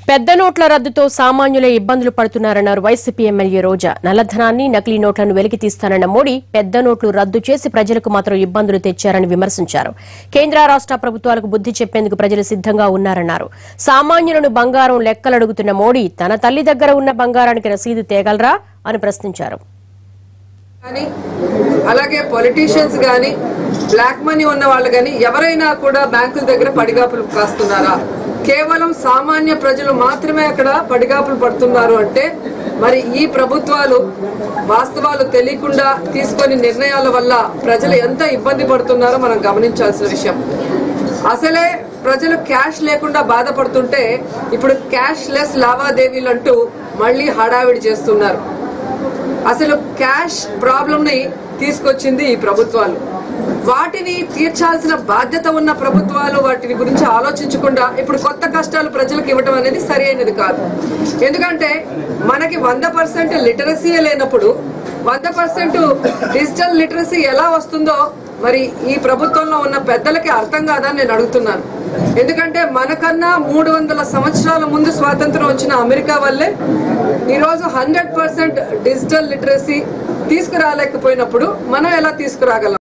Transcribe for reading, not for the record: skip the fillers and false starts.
పెద్ద నోట్ల రద్దుతో సామాన్యులే ఇబ్బందులు పడుతున్నారన్నారు వైసీపీ ఎమ్మెల్యే రోజా. నల్లధనాన్ని, నకిలీ నోట్లను వెలికి తీస్తానన్న మోడీ పెద్ద నోట్లు రద్దు చేసి ప్రజలకు మాత్రం ఇబ్బందులు తెచ్చారని విమర్శించారు. కేంద్ర రాష్ట్ర ప్రభుత్వాలకు బుద్ధి చెప్పేందుకు ప్రజలు సిద్ధంగా ఉన్నారన్నారు. సామాన్యులను బంగారం లెక్కలడుగుతున్న మోడీ తన తల్లి దగ్గర ఉన్న బంగారానికి రసీదు తేగలరా అని ప్రశ్నించారు. అలాగే పొలిటీషియన్స్ గాని, బ్లాక్ మనీ ఉన్న వాళ్ళు గాని ఎవరైనా కూడా బ్యాంకుల దగ్గర పడిగాపులు కాస్తున్నారా? కేవలం సామాన్య ప్రజలు మాత్రమే అక్కడ పడిగాపులు పడుతున్నారు అంటే మరి ఈ ప్రభుత్వాలు వాస్తవాలు తెలియకుండా తీసుకొని నిర్ణయాల వల్ల ప్రజలు ఎంత ఇబ్బంది పడుతున్నారో మనం గమనించాల్సిన విషయం. అసలే ప్రజలు క్యాష్ లేకుండా బాధపడుతుంటే ఇప్పుడు క్యాష్ లెస్ లావాదేవీలు అంటూ మళ్ళీ హడావిడి చేస్తున్నారు. అసలు క్యాష్ ప్రాబ్లంని తీసుకొచ్చింది ఈ ప్రభుత్వాలు. వాటిని తీర్చాల్సిన బాధ్యత ఉన్న ప్రభుత్వాలు వాటిని గురించి ఆలోచించకుండా ఇప్పుడు కొత్త కష్టాలు ప్రజలకు ఇవ్వడం అనేది సరి అయినది కాదు. ఎందుకంటే మనకి 100% లిటరసీయే లేనప్పుడు 100% డిజిటల్ లిటరసీ ఎలా వస్తుందో మరి ఈ ప్రభుత్వంలో ఉన్న పెద్దలకి అర్థం కాదని నేను అడుగుతున్నాను. ఎందుకంటే మనకన్నా 300 సంవత్సరాల ముందు స్వాతంత్రం వచ్చిన అమెరికా వల్లే ఈరోజు 100% డిజిటల్ లిటరసీ తీసుకురాలేకపోయినప్పుడు మనం ఎలా తీసుకురాగలం?